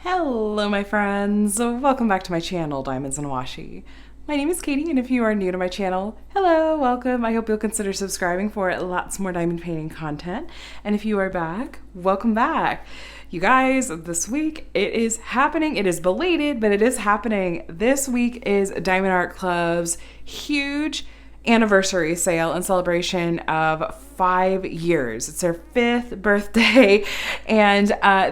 Hello my friends, welcome back to my channel, Diamonds and Washi. My name is Katie, and if you are new to my channel, hello, welcome. I hope you'll consider subscribing for lots more diamond painting content. And if you are back, welcome back. You guys, this week it is happening. It is belated, but it is happening. This week is Diamond Art Club's huge anniversary sale in celebration of 5 years. It's their 5th birthday, and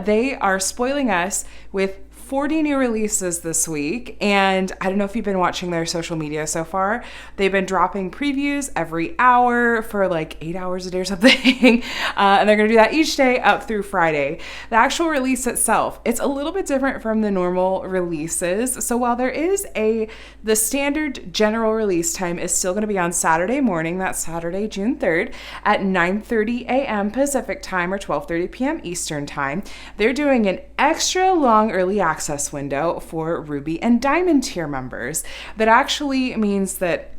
they are spoiling us with 40 new releases this week. And I don't know if you've been watching their social media so far. They've been dropping previews every hour for like 8 hours a day or something. And they're going to do that each day up through Friday. The actual release itself, it's a little bit different from the normal releases. So while there is the standard general release time is still going to be on Saturday morning, that's Saturday, June 3rd at 9:30 a.m. Pacific time or 12:30 p.m. Eastern time. They're doing an extra long early access window for Ruby and Diamond tier members. That actually means that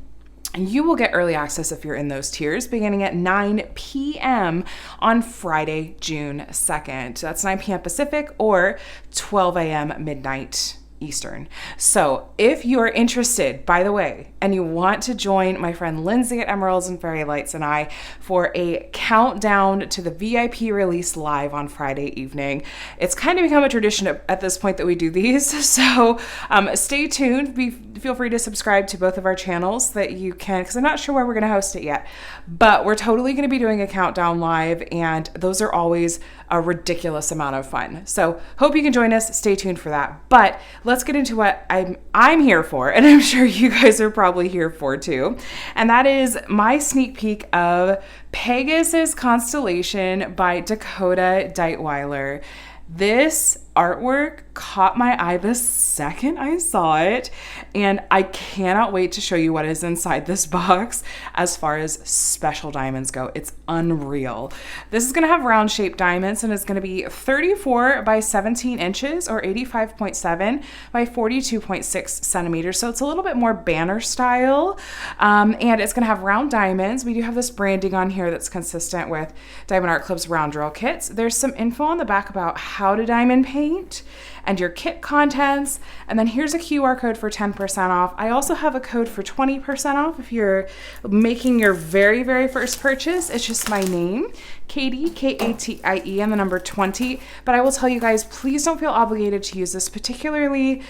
you will get early access if you're in those tiers beginning at 9 p.m. on Friday, June 2nd. That's 9 p.m. Pacific or 12 a.m. midnight Eastern. So if you are interested, by the way, and you want to join my friend Lindsay at Emeralds and Fairy Lights and I for a countdown to the VIP release live on Friday evening, it's kind of become a tradition at this point that we do these. So stay tuned. Feel free to subscribe to both of our channels that you can, because I'm not sure where we're going to host it yet, but we're totally going to be doing a countdown live, and those are always a ridiculous amount of fun. So hope you can join us. Stay tuned for that. But let's get into what I'm here for, and I'm sure you guys are probably here for too. And that is my sneak peek of Pegasus Constellation by Dakota Daetwiler. This artwork caught my eye the second I saw it, and I cannot wait to show you what is inside this box as far as special diamonds go. It's unreal. This is going to have round shaped diamonds, and it's going to be 34 by 17 inches or 85.7 by 42.6 centimeters. So it's a little bit more banner style, and it's going to have round diamonds. We do have this branding on here that's consistent with Diamond Art Club's round drill kits. There's some info on the back about how to diamond paint and your kit contents. And then here's a QR code for 10% off. I also have a code for 20% off if you're making your very, very first purchase. It's just my name, Katie, Katie, and the number 20. But I will tell you guys, please don't feel obligated to use this, particularly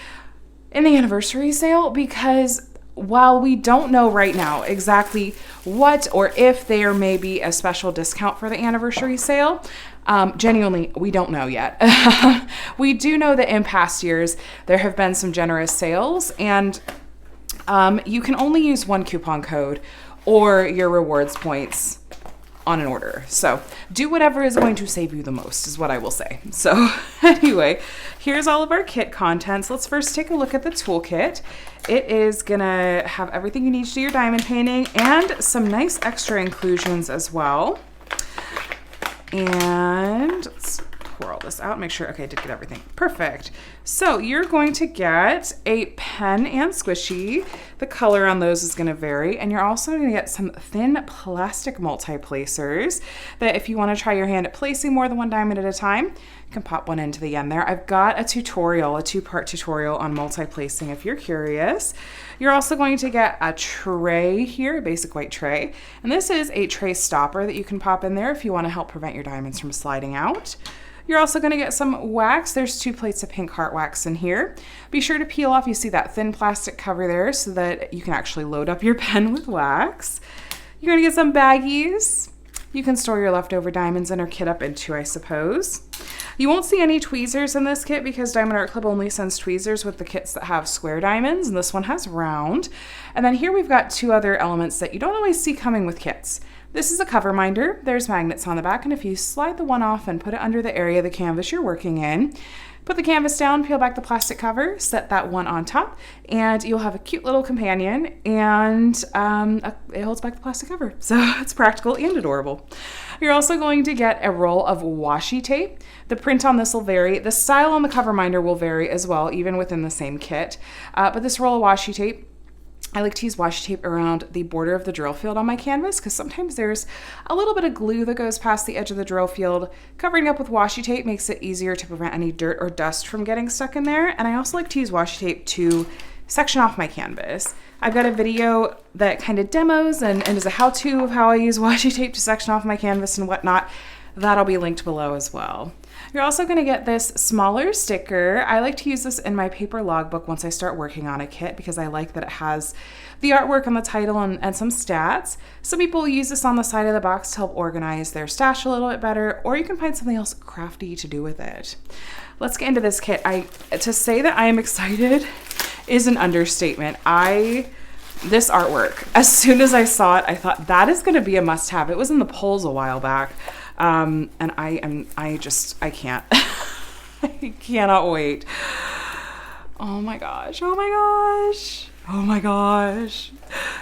in the anniversary sale, because while we don't know right now exactly what or if there may be a special discount for the anniversary sale, genuinely, we don't know yet. We do know that in past years, there have been some generous sales, and you can only use one coupon code or your rewards points on an order. So do whatever is going to save you the most is what I will say. So anyway, here's all of our kit contents. Let's first take a look at the toolkit. It is gonna have everything you need to do your diamond painting and some nice extra inclusions as well. And let's pour all this out, make sure, okay, I did get everything. Perfect. So you're going to get a pen and squishy. The color on those is going to vary. And you're also going to get some thin plastic multi-placers that if you want to try your hand at placing more than one diamond at a time, you can pop one into the end there. I've got a tutorial, a 2-part tutorial on multi-placing if you're curious. You're also going to get a tray here, a basic white tray. And this is a tray stopper that you can pop in there if you want to help prevent your diamonds from sliding out. You're also going to get some wax. There's 2 plates of pink heart wax in here. Be sure to peel off, you see that thin plastic cover there, so that you can actually load up your pen with wax. You're going to get some baggies. You can store your leftover diamonds in or kit up into, I suppose. You won't see any tweezers in this kit because Diamond Art Club only sends tweezers with the kits that have square diamonds, and this one has round. And then here we've got 2 other elements that you don't always see coming with kits. This is a cover minder. There's magnets on the back, and if you slide the one off and put it under the area of the canvas you're working in, put the canvas down, peel back the plastic cover, set that one on top, and you'll have a cute little companion, and it holds back the plastic cover. So it's practical and adorable. You're also going to get a roll of washi tape. The print on this will vary. The style on the cover minder will vary as well, even within the same kit. But this roll of washi tape I like to use washi tape around the border of the drill field on my canvas because sometimes there's a little bit of glue that goes past the edge of the drill field. Covering up with washi tape makes it easier to prevent any dirt or dust from getting stuck in there. And I also like to use washi tape to section off my canvas. I've got a video that kind of demos and is a how-to of how I use washi tape to section off my canvas and whatnot. That'll be linked below as well. You're also going to get this smaller sticker. I like to use this in my paper logbook once I start working on a kit because I like that it has the artwork on the title and some stats. Some people use this on the side of the box to help organize their stash a little bit better, or you can find something else crafty to do with it. Let's get into this kit. To say that I am excited is an understatement. This artwork, as soon as I saw it, I thought that is going to be a must-have. It was in the polls a while back. And I can't, I cannot wait. Oh my gosh. Oh my gosh. Oh my gosh.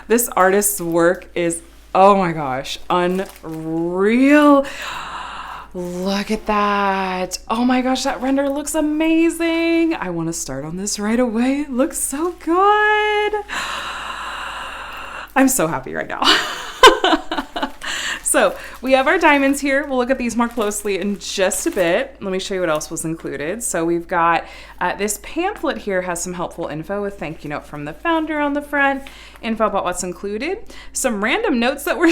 This artist's work is, oh my gosh, unreal. Look at that. Oh my gosh, that render looks amazing. I want to start on this right away. It looks so good. I'm so happy right now. So we have our diamonds here. We'll look at these more closely in just a bit. Let me show you what else was included. So we've got this pamphlet here has some helpful info with thank you note from the founder on the front, info about what's included, some random notes that were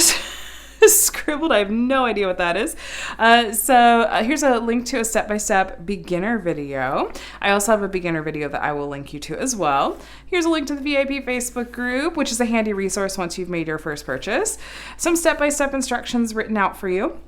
scribbled. I have no idea what that is. Here's a link to a step-by-step beginner video. I also have a beginner video that I will link you to as well. Here's a link to the VIP Facebook group, which is a handy resource once you've made your first purchase. Some step-by-step instructions written out for you.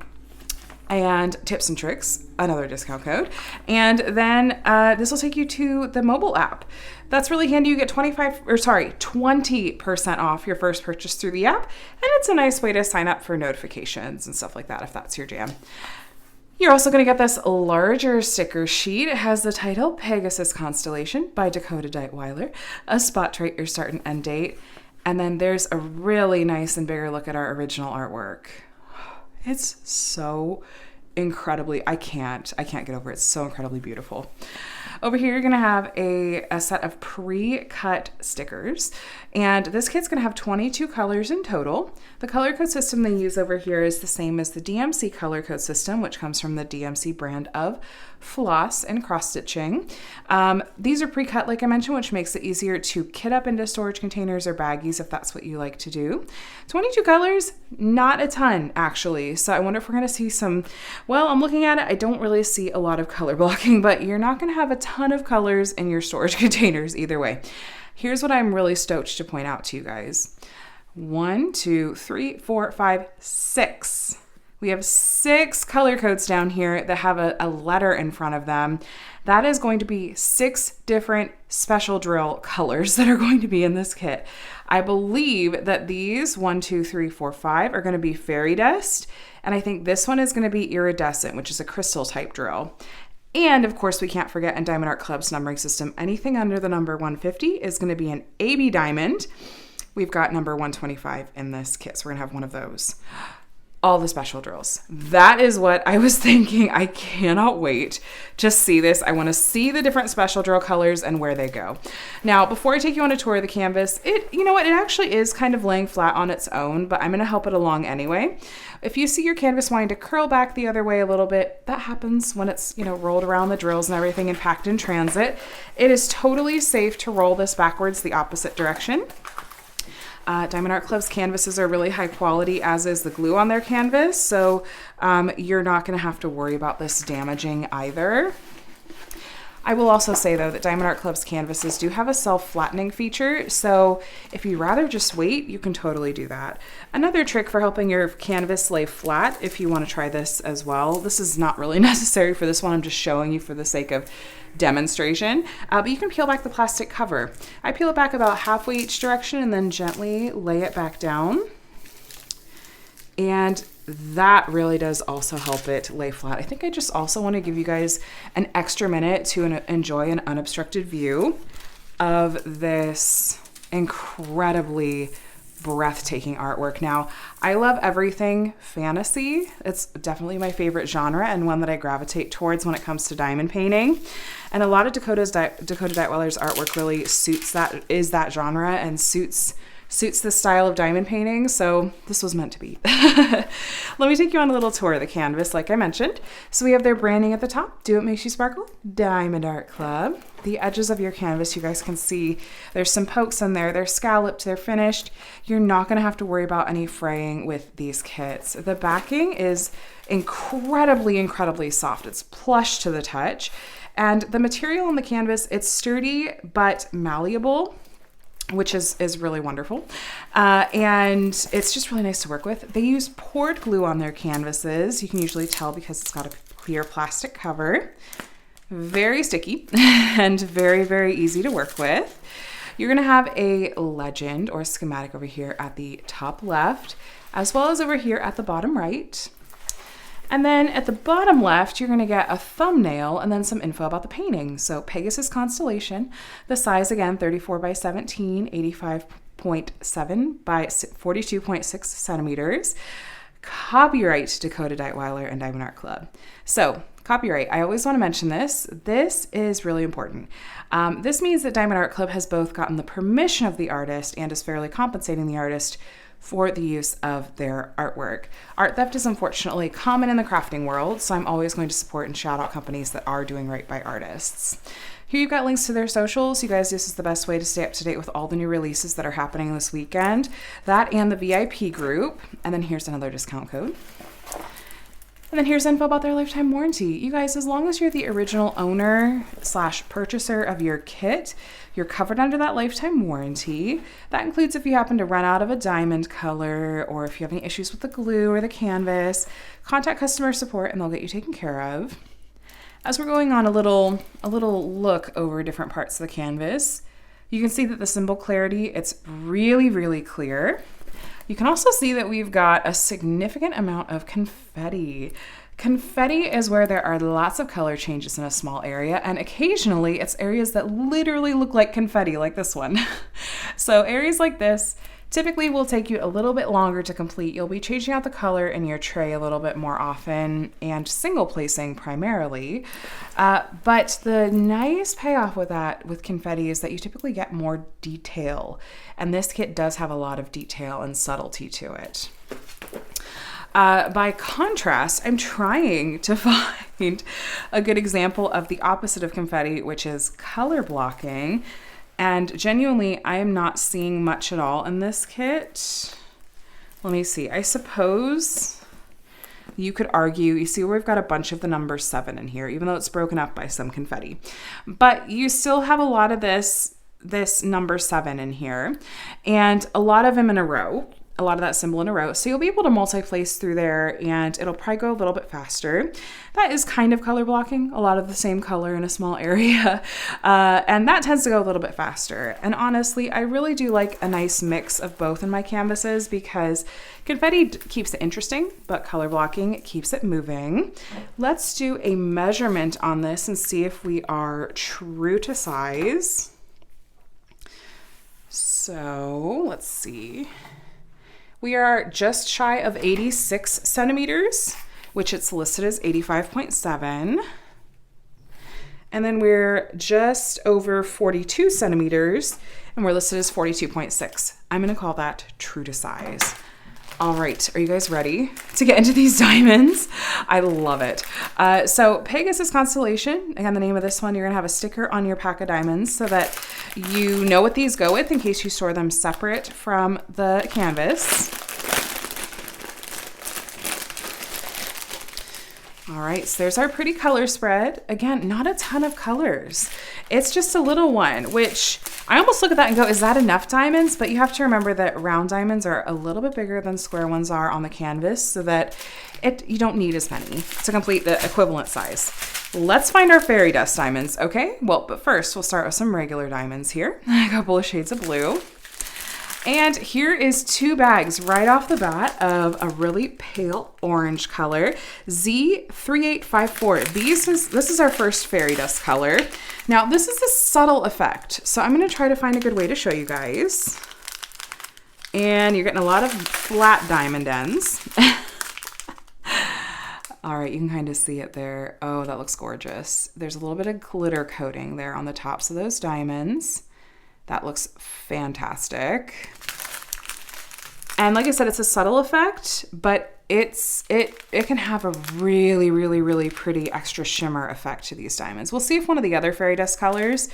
And tips and tricks, another discount code. And then this will take you to the mobile app. That's really handy. You get 20% off your first purchase through the app. And it's a nice way to sign up for notifications and stuff like that if that's your jam. You're also going to get this larger sticker sheet. It has the title Pegasus Constellation by Dakota Daetwiler, a spot trait, your start and end date. And then there's a really nice and bigger look at our original artwork. It's so incredibly, I can't get over it. It's so incredibly beautiful. Over here, you're going to have a set of pre-cut stickers, and this kit's going to have 22 colors in total. The color code system they use over here is the same as the DMC color code system, which comes from the DMC brand of floss and cross stitching. These are pre-cut, like I mentioned, which makes it easier to kit up into storage containers or baggies if that's what you like to do. 22 colors, not a ton actually. So I wonder if we're going to see some, well, I'm looking at it, I don't really see a lot of color blocking, but you're not going to have a ton of colors in your storage containers either way. Here's what I'm really stoked to point out to you guys. 1, 2, 3, 4, 5, 6. We have 6 color codes down here that have a letter in front of them. That is going to be 6 different special drill colors that are going to be in this kit. I believe that these 1, 2, 3, 4, 5 are going to be fairy dust. And I think this one is going to be iridescent, which is a crystal type drill. And of course, we can't forget in Diamond Art Club's numbering system, anything under the number 150 is going to be an AB diamond. We've got number 125 in this kit, so we're going to have one of those. All the special drills. That is what I was thinking. I cannot wait to see this. I want to see the different special drill colors and where they go. Now, before I take you on a tour of the canvas, you know what? It actually is kind of laying flat on its own, but I'm going to help it along anyway. If you see your canvas wanting to curl back the other way a little bit, that happens when it's, rolled around the drills and everything and packed in transit. It is totally safe to roll this backwards the opposite direction. Diamond Art Club's canvases are really high quality, as is the glue on their canvas, so you're not going to have to worry about this damaging either. I will also say, though, that Diamond Art Club's canvases do have a self-flattening feature, so if you'd rather just wait, you can totally do that. Another trick for helping your canvas lay flat, if you want to try this as well, this is not really necessary for this one, I'm just showing you for the sake of demonstration, but you can peel back the plastic cover. I peel it back about halfway each direction and then gently lay it back down. And that really does also help it lay flat. I think I just also want to give you guys an extra minute to enjoy an unobstructed view of this incredibly breathtaking artwork. Now, I love everything fantasy. It's definitely my favorite genre and one that I gravitate towards when it comes to diamond painting. And a lot of Dakota Daetwiler's artwork really suits that genre and suits the style of diamond painting, so this was meant to be. Let me take you on a little tour of the canvas, like I mentioned. So we have their branding at the top, Do It Makes You Sparkle, Diamond Art Club. The edges of your canvas, you guys can see there's some pokes in there. They're scalloped, they're finished. You're not gonna have to worry about any fraying with these kits. The backing is incredibly, incredibly soft. It's plush to the touch. And the material on the canvas, it's sturdy but malleable, which is really wonderful. And it's just really nice to work with. They use poured glue on their canvases. You can usually tell because it's got a clear plastic cover. Very sticky and very, very easy to work with. You're gonna have a legend or schematic over here at the top left, as well as over here at the bottom right. And then at the bottom left, you're gonna get a thumbnail and then some info about the painting. So Pegasus Constellation, the size again, 34 by 17, 85.7 by 42.6 centimeters. Copyright Dakota Daetwiler and Diamond Art Club. So copyright, I always wanna mention this. This is really important. This means that Diamond Art Club has both gotten the permission of the artist and is fairly compensating the artist for the use of their artwork. Art theft is unfortunately common in the crafting world, so I'm always going to support and shout out companies that are doing right by artists. Here you've got links to their socials. You guys, this is the best way to stay up to date with all the new releases that are happening this weekend. That and the VIP group. And then here's another discount code. And then here's info about their lifetime warranty. You guys, as long as you're the original owner / purchaser of your kit, you're covered under that lifetime warranty. That includes if you happen to run out of a diamond color or if you have any issues with the glue or the canvas, contact customer support and they'll get you taken care of. As we're going on a little look over different parts of the canvas, you can see that the symbol clarity, it's really, really clear. You can also see that we've got a significant amount of confetti. Confetti is where there are lots of color changes in a small area, and occasionally it's areas that literally look like confetti, like this one. So areas like this typically will take you a little bit longer to complete. You'll be changing out the color in your tray a little bit more often and single placing primarily. But the nice payoff with that with confetti is that you typically get more detail. And this kit does have a lot of detail and subtlety to it. By contrast, I'm trying to find a good example of the opposite of confetti, which is color blocking. And genuinely, I am not seeing much at all in this kit. Let me see. I suppose you could argue, you see where we've got a bunch of the number 7 in here, even though it's broken up by some confetti. But you still have a lot of this number 7 in here, and a lot of them in a row. A lot of that symbol in a row. So you'll be able to multi-place through there and it'll probably go a little bit faster. That is kind of color blocking, a lot of the same color in a small area. And that tends to go a little bit faster. And honestly, I really do like a nice mix of both in my canvases because confetti keeps it interesting, but color blocking keeps it moving. Let's do a measurement on this and see if we are true to size. So let's see. We are just shy of 86 centimeters, which it's listed as 85.7. And then we're just over 42 centimeters, and we're listed as 42.6. I'm gonna call that true to size. All right, are you guys ready to get into these diamonds? I love it. So Pegasus Constellation, again, the name of this one, you're gonna have a sticker on your pack of diamonds so that you know what these go with in case you store them separate from the canvas. All right, so there's our pretty color spread. Again, not a ton of colors. It's just a little one, which I almost look at that and go, is that enough diamonds? But you have to remember that round diamonds are a little bit bigger than square ones are on the canvas so that you don't need as many to complete the equivalent size. Let's find our fairy dust diamonds, okay? Well, but first we'll start with some regular diamonds here. A couple of shades of blue. And here is 2 bags right off the bat of a really pale orange color, Z3854. This is our first fairy dust color. Now this is a subtle effect, so I'm gonna try to find a good way to show you guys. And you're getting a lot of flat diamond ends. All right, you can kind of see it there. Oh, that looks gorgeous. There's a little bit of glitter coating there on the tops of those diamonds. That looks fantastic. And like I said, it's a subtle effect, but it can have a really, really, really pretty extra shimmer effect to these diamonds. We'll see if one of the other fairy dust colors,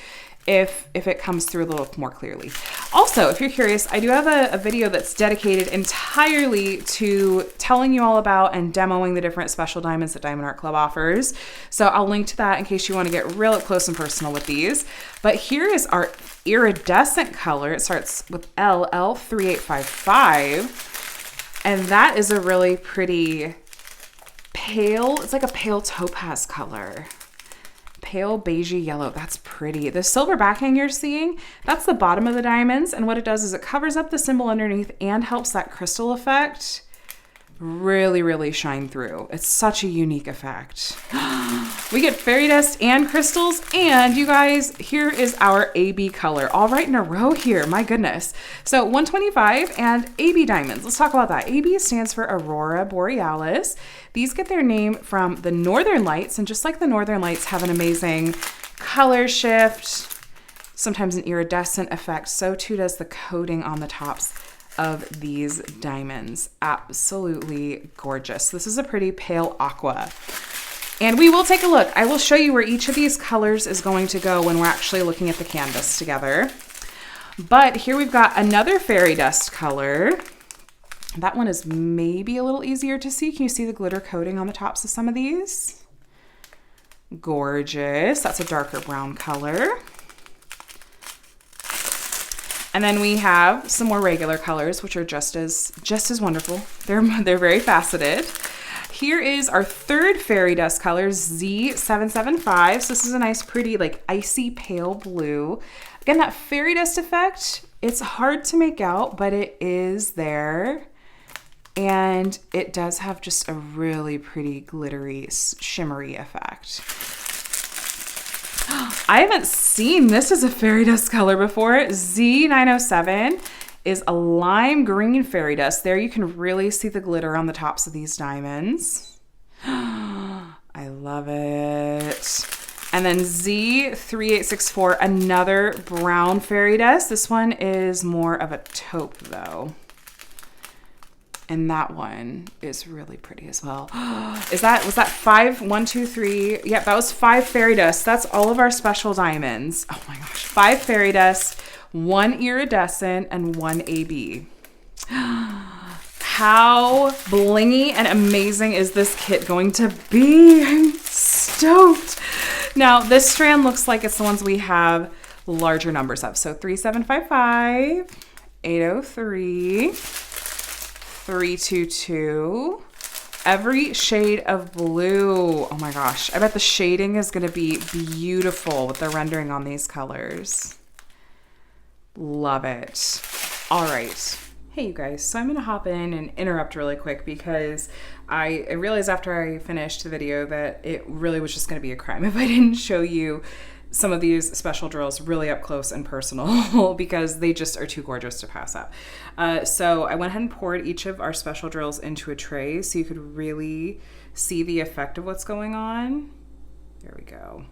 if it comes through a little more clearly. Also, if you're curious, I do have a video that's dedicated entirely to telling you all about and demoing the different special diamonds that Diamond Art Club offers. So I'll link to that in case you want to get real up close and personal with these. But here is our iridescent color. It starts with LL3855. And that is a really pretty pale, it's like a pale topaz color. Pale beigey yellow. That's pretty. The silver backing you're seeing, that's the bottom of the diamonds. And what it does is it covers up the symbol underneath and helps that crystal effect really, really shine through. It's such a unique effect. We get fairy dust and crystals, and you guys, here is our AB color, all right in a row here. My goodness. So 125 and AB diamonds. Let's talk about that. AB stands for Aurora Borealis. These get their name from the Northern Lights, and just like the Northern Lights have an amazing color shift, sometimes an iridescent effect, so too does the coating on the tops of these diamonds. Absolutely gorgeous. This is a pretty pale aqua. And we will take a look. I will show you where each of these colors is going to go when we're actually looking at the canvas together. But here we've got another fairy dust color. That one is maybe a little easier to see. Can you see the glitter coating on the tops of some of these? Gorgeous. That's a darker brown color. And then we have some more regular colors, which are just as wonderful. They're very faceted. Here is our third fairy dust color, Z775. So this is a nice, pretty, like icy pale blue. Again, that fairy dust effect, it's hard to make out, but it is there. And it does have just a really pretty glittery, shimmery effect. I haven't seen this as a fairy dust color before. Z907 is a lime green fairy dust. There you can really see the glitter on the tops of these diamonds. I love it. And then Z3864, another brown fairy dust. This one is more of a taupe though. And that one is really pretty as well. Was that 5? 1, 2, 3. Yep, that was 5 fairy dust. That's all of our special diamonds. Oh my gosh. 5 fairy dust, 1 iridescent, and 1 AB. How blingy and amazing is this kit going to be? I'm stoked. Now, this strand looks like it's the ones we have larger numbers of. So 3755, 803, 322, every shade of blue. Oh my gosh. I bet the shading is going to be beautiful with the rendering on these colors. Love it. All right. Hey you guys, so I'm going to hop in and interrupt really quick because I realized after I finished the video that it really was just going to be a crime if I didn't show you some of these special drills really up close and personal because they just are too gorgeous to pass up. So I went ahead and poured each of our special drills into a tray so you could really see the effect of what's going on. There we go.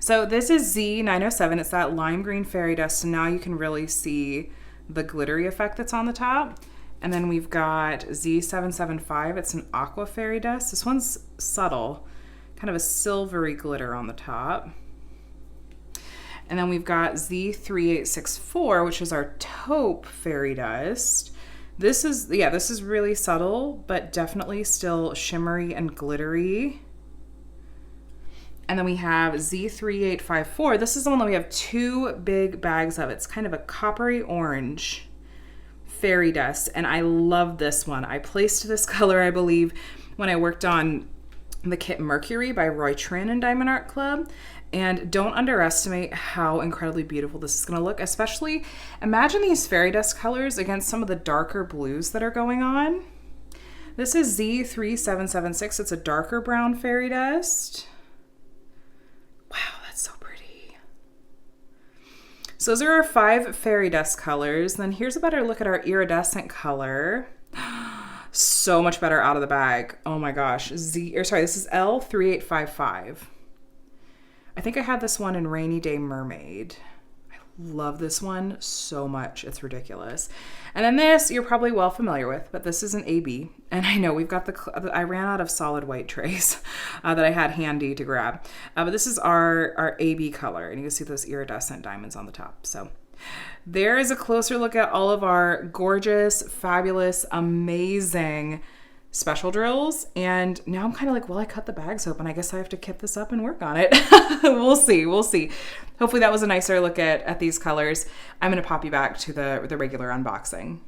So this is Z907. It's that lime green fairy dust. So now you can really see the glittery effect that's on the top. And then we've got Z775. It's an aqua fairy dust. This one's subtle, kind of a silvery glitter on the top. And then we've got Z3864, which is our taupe fairy dust. This is really subtle, but definitely still shimmery and glittery. And then we have Z3854. This is the one that we have 2 big bags of. It's kind of a coppery orange fairy dust, and I love this one. I placed this color, I believe, when I worked on the kit Mercury by Roy Trin and Diamond Art Club. And don't underestimate how incredibly beautiful this is going to look, especially imagine these fairy dust colors against some of the darker blues that are going on. This is Z3776. It's a darker brown fairy dust. Wow, that's so pretty. So those are our 5 fairy dust colors. Then here's a better look at our iridescent color. So much better out of the bag. Oh my gosh. This is L3855. I think I had this one in Rainy Day Mermaid. I love this one so much. It's ridiculous. And then this you're probably well familiar with, but this is an AB. And I know we've got I ran out of solid white trays that I had handy to grab. But this is our AB color, and you can see those iridescent diamonds on the top. So there is a closer look at all of our gorgeous, fabulous, amazing special drills. And now I'm kind of like, well, I cut the bags open. I guess I have to kit this up and work on it. We'll see. Hopefully that was a nicer look at these colors. I'm going to pop you back to the regular unboxing.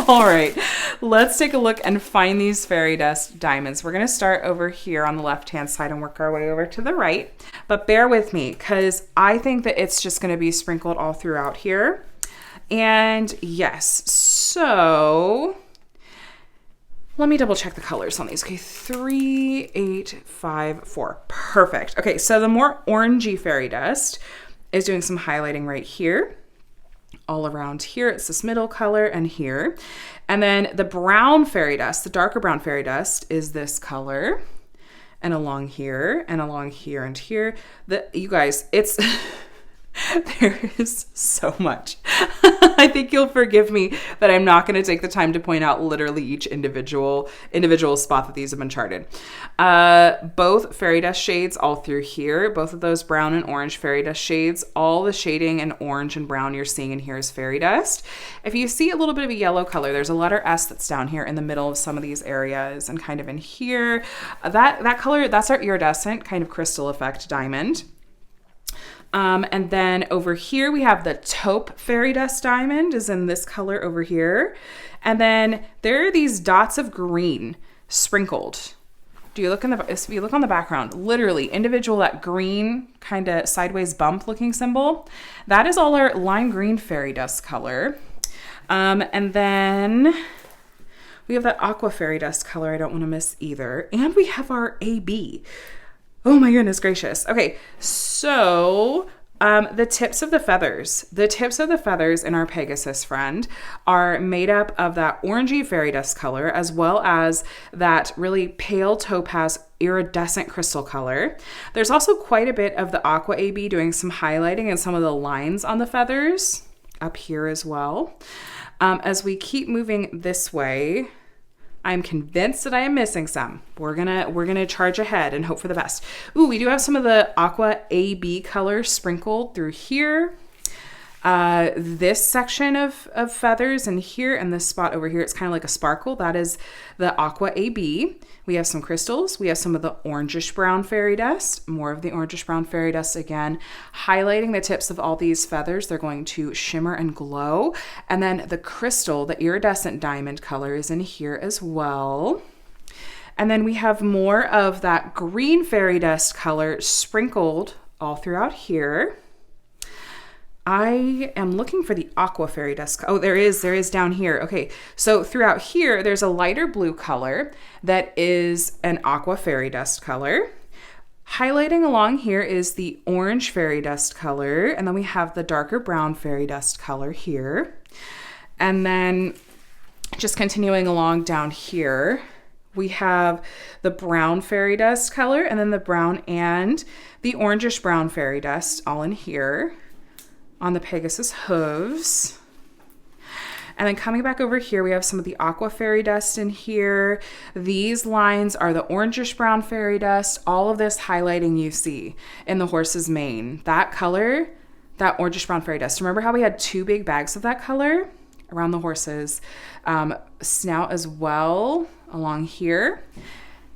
All right, let's take a look and find these fairy dust diamonds. We're going to start over here on the left-hand side and work our way over to the right. But bear with me, because I think that it's just going to be sprinkled all throughout here. And yes, so let me double check the colors on these. Okay, 3, 8, 5, 4. Perfect. Okay, so the more orangey fairy dust is doing some highlighting right here. All around here, it's this middle color, and here. And then the brown fairy dust, the darker brown fairy dust, is this color. And along here, and along here, and here. You guys, it's... There is so much. I think you'll forgive me that I'm not going to take the time to point out literally each individual spot that these have been charted. Both fairy dust shades all through here, both of those brown and orange fairy dust shades, all the shading in orange and brown you're seeing in here is fairy dust. If you see a little bit of a yellow color, there's a letter S that's down here in the middle of some of these areas and kind of in here. That color, that's our iridescent kind of crystal effect diamond. And then over here we have the taupe fairy dust diamond is in this color over here. And then there are these dots of green sprinkled. Do you look if you look on the background, literally individual, that green kind of sideways bump looking symbol, that is all our lime green fairy dust color. And then we have that aqua fairy dust color I don't want to miss either. And we have our AB. Oh my goodness gracious. Okay, so the tips of the feathers in our Pegasus friend are made up of that orangey fairy dust color, as well as that really pale topaz iridescent crystal color. There's also quite a bit of the aqua AB doing some highlighting and some of the lines on the feathers up here as well. As we keep moving this way, I'm convinced that I am missing some. We're gonna charge ahead and hope for the best. Ooh, we do have some of the aqua AB color sprinkled through here. This section of feathers and here, and this spot over here, it's kind of like a sparkle. That is the aqua AB. We have some crystals. We have some of the orangish brown fairy dust, more of the orangish brown fairy dust again, highlighting the tips of all these feathers. They're going to shimmer and glow. And then the crystal, the iridescent diamond color is in here as well. And then we have more of that green fairy dust color sprinkled all throughout here. I am looking for the aqua fairy dust. Oh, there is down here. Okay, so throughout here, there's a lighter blue color that is an aqua fairy dust color. Highlighting along here is the orange fairy dust color, and then we have the darker brown fairy dust color here. And then just continuing along down here, we have the brown fairy dust color, and then the brown and the orangish brown fairy dust all in here on the Pegasus hooves. And then coming back over here, we have some of the aqua fairy dust in here. These lines are the orangish brown fairy dust. All of this highlighting you see in the horse's mane. That color, that orangish brown fairy dust. Remember how we had 2 big bags of that color around the horse's snout as well along here.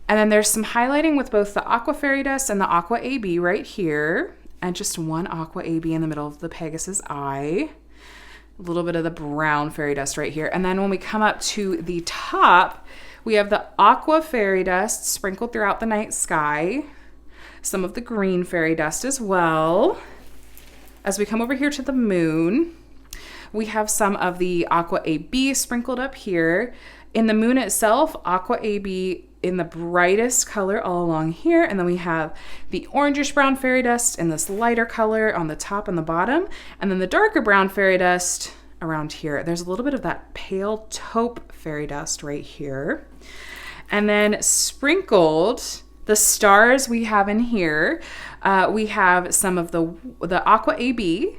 And then there's some highlighting with both the aqua fairy dust and the aqua AB right here. And just one aqua AB in the middle of the Pegasus eye. A little bit of the brown fairy dust right here. And then when we come up to the top, we have the aqua fairy dust sprinkled throughout the night sky. Some of the green fairy dust as well. As we come over here to the moon, we have some of the aqua AB sprinkled up here. In the moon itself, aqua AB in the brightest color all along here. And then we have the orangish brown fairy dust in this lighter color on the top and the bottom. And then the darker brown fairy dust around here. There's a little bit of that pale taupe fairy dust right here. And then sprinkled, the stars we have in here, we have some of the aqua AB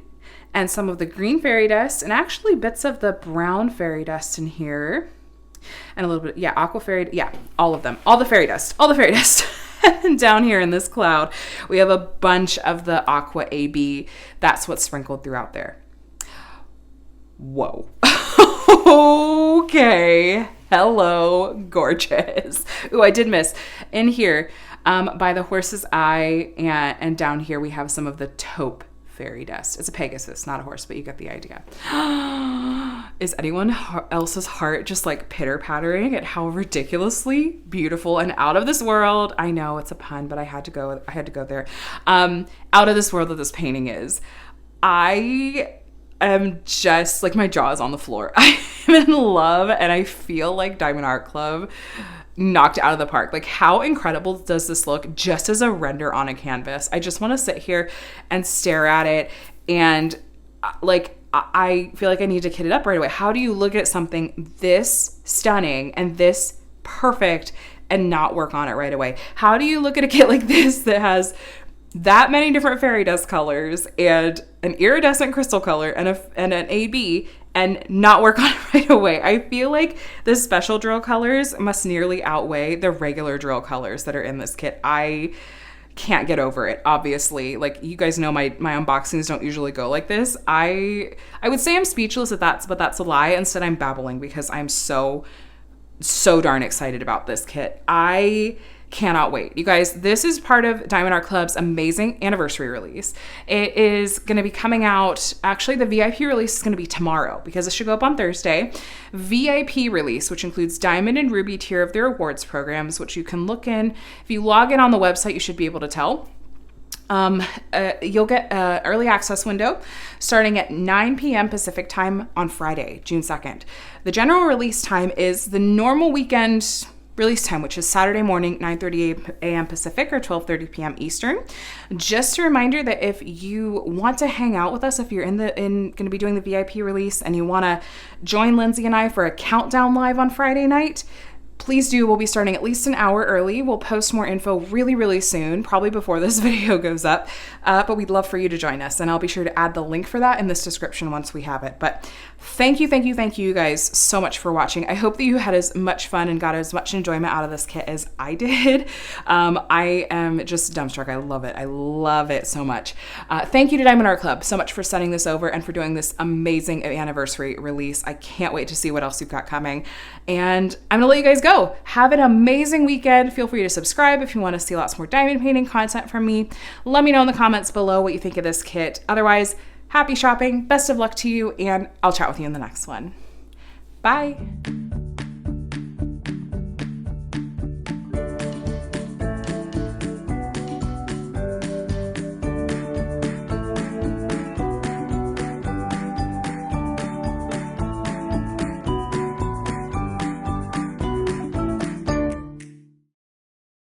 and some of the green fairy dust, and actually bits of the brown fairy dust in here. And a little bit, yeah, aqua fairy, yeah, all of them, all the fairy dust. And down here in this cloud, we have a bunch of the aqua AB. That's what's sprinkled throughout there. Whoa. Okay. Hello, gorgeous. Ooh, I did miss in here by the horse's eye, and down here we have some of the taupe fairy dust. It's a Pegasus, not a horse, but you get the idea. Is anyone else's heart just like pitter pattering at how ridiculously beautiful and out of this world? I know it's a pun, but I had to go there. Out of this world that this painting is. I am just like, my jaw is on the floor. I'm in love, and I feel like Diamond Art Club knocked out of the park. Like, how incredible does this look just as a render on a canvas? I just want to sit here and stare at it, and like, I feel like I need to kit it up right away. How do you look at something this stunning and this perfect and not work on it right away? How do you look at a kit like this that has that many different fairy dust colors and an iridescent crystal color and an AB and not work on it right away? I feel like the special drill colors must nearly outweigh the regular drill colors that are in this kit. I can't get over it, obviously. Like, you guys know my unboxings don't usually go like this. I would say I'm speechless but that's a lie. Instead, I'm babbling because I'm so darn excited about this kit. I cannot wait. You guys, this is part of Diamond Art Club's amazing anniversary release. It is going to be coming out, actually the VIP release is going to be tomorrow because it should go up on Thursday. VIP release, which includes Diamond and Ruby tier of the rewards programs, which you can look in. If you log in on the website, you should be able to tell. You'll get an early access window starting at 9 p.m. Pacific time on Friday, June 2nd. The general release time is the normal weekend release time, which is Saturday morning, 9:30 a.m. Pacific or 12:30 p.m. Eastern. Just a reminder that if you want to hang out with us, if you're going to be doing the VIP release and you want to join Lindsay and I for a countdown live on Friday night, please do. We'll be starting at least an hour early. We'll post more info really, really soon, probably before this video goes up. But we'd love for you to join us, and I'll be sure to add the link for that in this description once we have it. But thank you you guys so much for watching. I hope that you had as much fun and got as much enjoyment out of this kit as I did. I am just dumbstruck. I love it. I love it so much. Thank you to Diamond Art Club so much for sending this over and for doing this amazing anniversary release. I can't wait to see what else you've got coming. And I'm gonna let you guys go. Have an amazing weekend. Feel free to subscribe if you want to see lots more diamond painting content from me. Let me know in the comments below what you think of this kit. Otherwise, happy shopping, best of luck to you, and I'll chat with you in the next one. Bye.